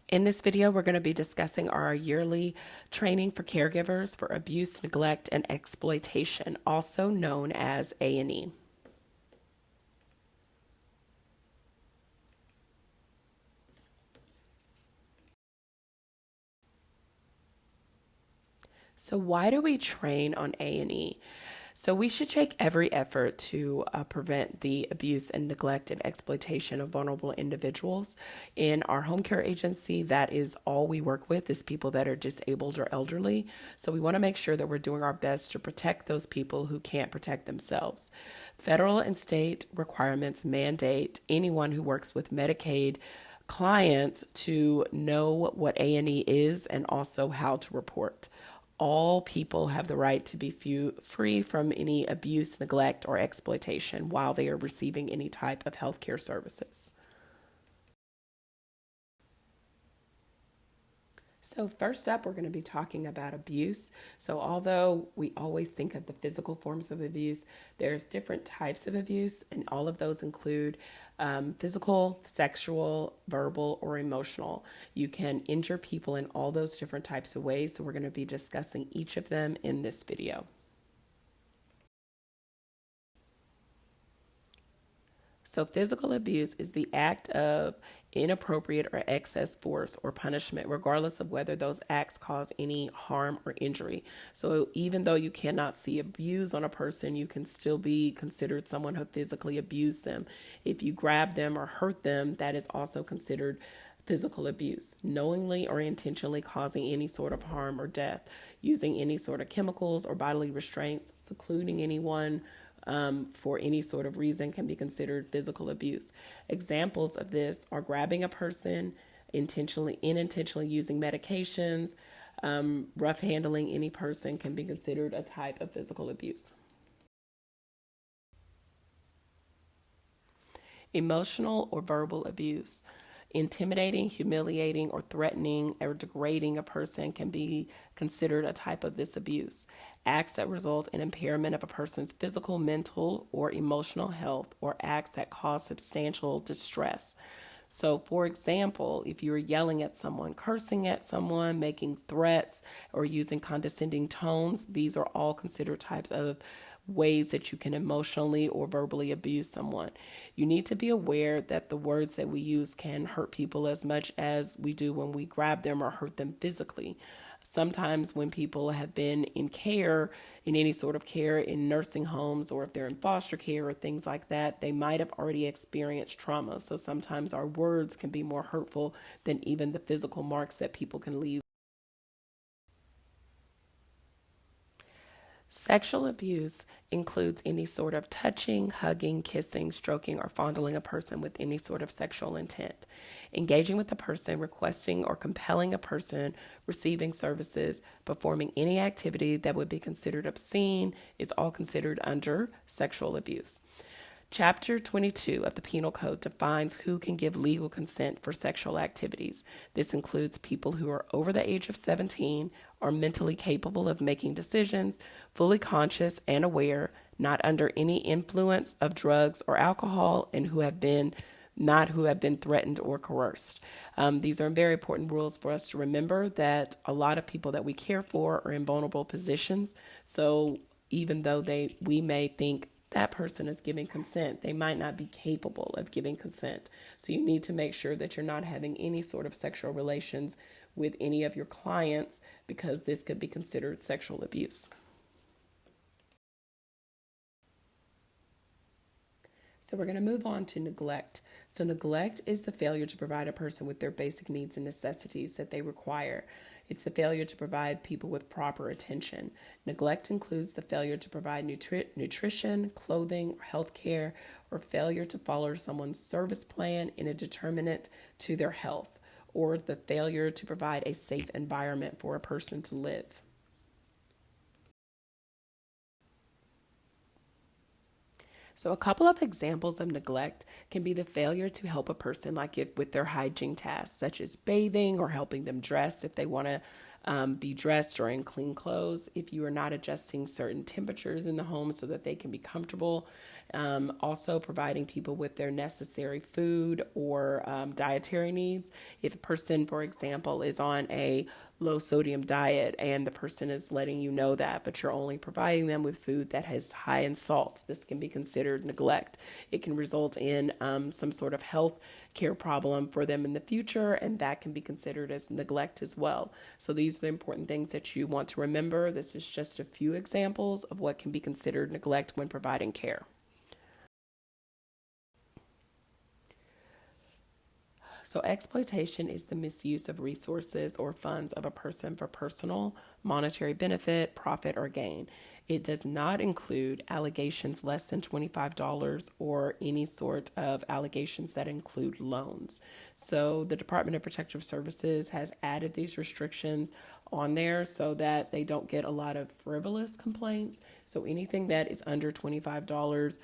In this video, we're going to be discussing our yearly training for caregivers for abuse, neglect, and exploitation, also known as A&E. So why do we train on A&E? So we should take every effort to prevent the abuse and neglect and exploitation of vulnerable individuals. In our home care agency, that is all we work with is people that are disabled or elderly. So we want to make sure that we're doing our best to protect those people who can't protect themselves. Federal and state requirements mandate anyone who works with Medicaid clients to know what A&E is and also how to report. All people have the right to be free from any abuse, neglect, or exploitation while they are receiving any type of healthcare services. So first up, we're going to be talking about abuse. So although we always think of the physical forms of abuse, there's different types of abuse, and all of those include physical, sexual, verbal, or emotional. You can injure people in all those different types of ways, so we're going to be discussing each of them in this video. So physical abuse is the act of inappropriate or excess force or punishment, regardless of whether those acts cause any harm or injury. So even though you cannot see abuse on a person, you can still be considered someone who physically abused them. If you grab them or hurt them, that is also considered physical abuse. Knowingly or intentionally causing any sort of harm or death, using any sort of chemicals or bodily restraints, secluding anyone for any sort of reason can be considered physical abuse. Examples of this are grabbing a person, unintentionally using medications, rough handling any person can be considered a type of physical abuse. Emotional or verbal abuse. Intimidating, humiliating, or threatening or degrading a person can be considered a type of this abuse. Acts that result in impairment of a person's physical, mental, or emotional health, or acts that cause substantial distress. So, for example, if you're yelling at someone, cursing at someone, making threats, or using condescending tones, these are all considered types of ways that you can emotionally or verbally abuse someone. You need to be aware that the words that we use can hurt people as much as we do when we grab them or hurt them physically. Sometimes when people have been in care, in any sort of care in nursing homes, or if they're in foster care or things like that, they might have already experienced trauma. So sometimes our words can be more hurtful than even the physical marks that people can leave. Sexual abuse includes any sort of touching, hugging, kissing, stroking, or fondling a person with any sort of sexual intent. Engaging with a person, requesting or compelling a person, receiving services, performing any activity that would be considered obscene is all considered under sexual abuse. Chapter 22 of the Penal Code defines who can give legal consent for sexual activities. This includes people who are over the age of 17, are mentally capable of making decisions, fully conscious and aware, not under any influence of drugs or alcohol, and who have been threatened or coerced. These are very important rules for us to remember, that a lot of people that we care for are in vulnerable positions. So even though we may think that person is giving consent, they might not be capable of giving consent. So you need to make sure that you're not having any sort of sexual relations with any of your clients, because this could be considered sexual abuse. So we're going to move on to neglect. So neglect is the failure to provide a person with their basic needs and necessities that they require. It's the failure to provide people with proper attention. Neglect includes the failure to provide nutrition, clothing, health care, or failure to follow someone's service plan in a determinant to their health, or the failure to provide a safe environment for a person to live. So a couple of examples of neglect can be the failure to help a person, with their hygiene tasks, such as bathing or helping them dress if they want to be dressed or in clean clothes, if you are not adjusting certain temperatures in the home so that they can be comfortable, also providing people with their necessary food or dietary needs. If a person, for example, is on a low sodium diet and the person is letting you know that, but you're only providing them with food that is high in salt, this can be considered neglect. It can result in some sort of health care problem for them in the future, and that can be considered as neglect as well. So these are the important things that you want to remember. This is just a few examples of what can be considered neglect when providing care. So, exploitation is the misuse of resources or funds of a person for personal, monetary benefit, profit, or gain. It does not include allegations less than $25 or any sort of allegations that include loans. So, the Department of Protective Services has added these restrictions on there so that they don't get a lot of frivolous complaints. So anything that is under $25,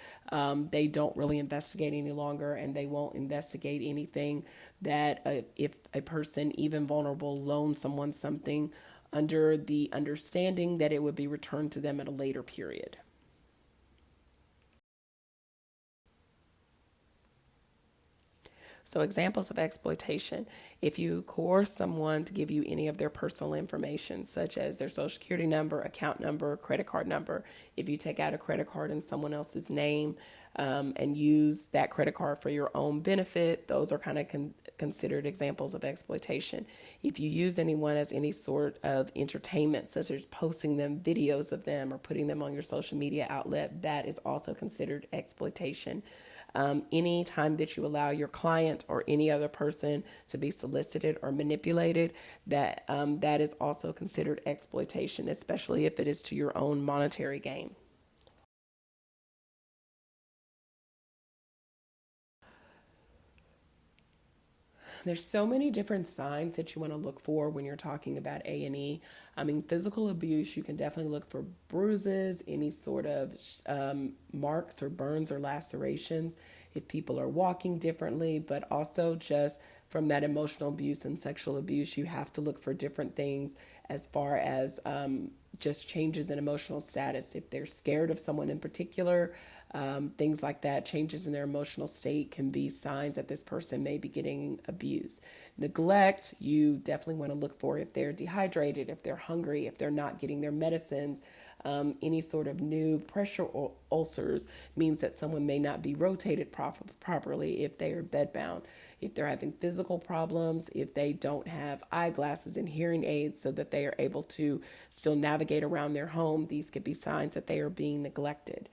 they don't really investigate any longer, and they won't investigate anything that if a person, even vulnerable, loans someone something under the understanding that it would be returned to them at a later period. So, examples of exploitation: if you coerce someone to give you any of their personal information, such as their social security number, account number, credit card number. If you take out a credit card in someone else's name and use that credit card for your own benefit, those are kind of considered examples of exploitation. If you use anyone as any sort of entertainment, such as posting them videos of them or putting them on your social media outlet, that is also considered exploitation. Any time that you allow your client or any other person to be solicited or manipulated, that is also considered exploitation, especially if it is to your own monetary gain. There's so many different signs that you want to look for when you're talking about A&E. I mean, physical abuse, you can definitely look for bruises, any sort of marks or burns or lacerations if people are walking differently, but also just from that emotional abuse and sexual abuse, you have to look for different things as far as just changes in emotional status. If they're scared of someone in particular, things like that, changes in their emotional state can be signs that this person may be getting abused. Neglect, you definitely want to look for if they're dehydrated, if they're hungry, if they're not getting their medicines. Any sort of new pressure ulcers means that someone may not be rotated properly if they are bedbound. If they're having physical problems, if they don't have eyeglasses and hearing aids so that they are able to still navigate around their home, these could be signs that they are being neglected.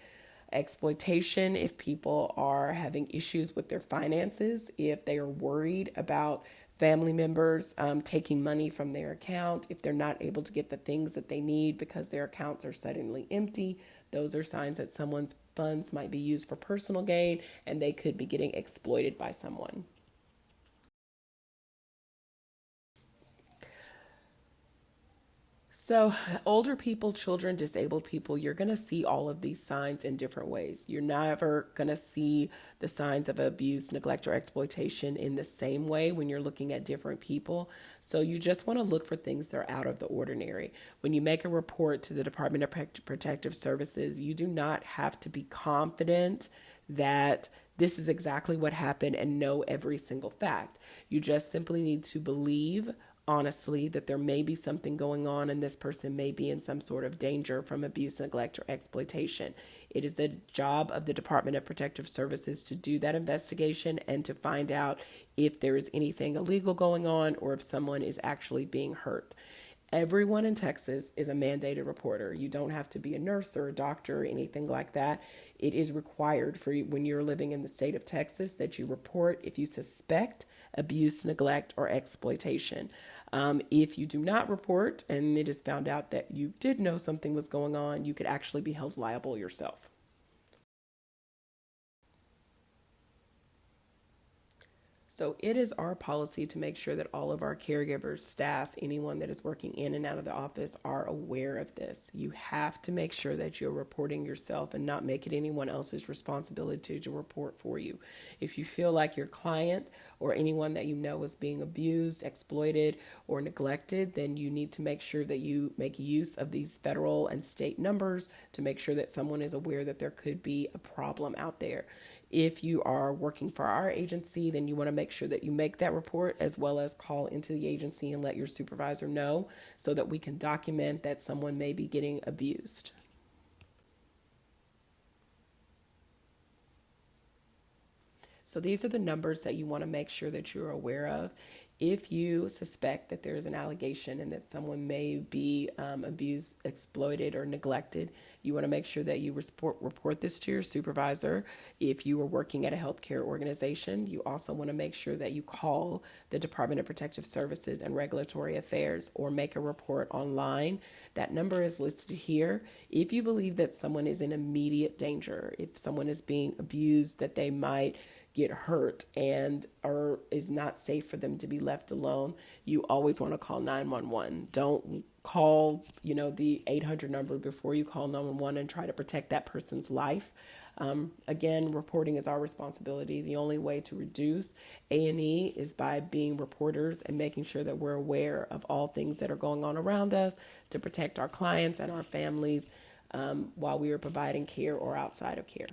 Exploitation, if people are having issues with their finances, if they are worried about family members taking money from their account, if they're not able to get the things that they need because their accounts are suddenly empty, those are signs that someone's funds might be used for personal gain and they could be getting exploited by someone. So, older people, children, disabled people, you're going to see all of these signs in different ways. You're never going to see the signs of abuse, neglect, or exploitation in the same way when you're looking at different people. So, you just want to look for things that are out of the ordinary. When you make a report to the Department of Protective Services, you do not have to be confident that this is exactly what happened and know every single fact. You just simply need to believe honestly that there may be something going on and this person may be in some sort of danger from abuse, neglect, or exploitation. It is the job of the Department of Protective Services to do that investigation and to find out if there is anything illegal going on or if someone is actually being hurt. Everyone in Texas is a mandated reporter. You don't have to be a nurse or a doctor or anything like that. It is required for you when you're living in the state of Texas that you report if you suspect abuse, neglect, or exploitation. If you do not report and it is found out that you did know something was going on, you could actually be held liable yourself. So it is our policy to make sure that all of our caregivers, staff, anyone that is working in and out of the office are aware of this. You have to make sure that you're reporting yourself and not make it anyone else's responsibility to report for you. If you feel like your client or anyone that you know is being abused, exploited, or neglected, then you need to make sure that you make use of these federal and state numbers to make sure that someone is aware that there could be a problem out there. If you are working for our agency, then you want to make sure that you make that report as well as call into the agency and let your supervisor know so that we can document that someone may be getting abused. So these are the numbers that you want to make sure that you're aware of. If you suspect that there's an allegation and that someone may be abused, exploited, or neglected, you want to make sure that you report this to your supervisor. If you are working at a healthcare organization, you also want to make sure that you call the Department of Protective Services and Regulatory Affairs or make a report online. That number is listed here. If you believe that someone is in immediate danger, if someone is being abused, that they might get hurt and or is not safe for them to be left alone, you always want to call 911. Don't call, the 800 number before you call 911 and try to protect that person's life. Again, reporting is our responsibility. The only way to reduce A&E is by being reporters and making sure that we're aware of all things that are going on around us to protect our clients and our families while we are providing care or outside of care.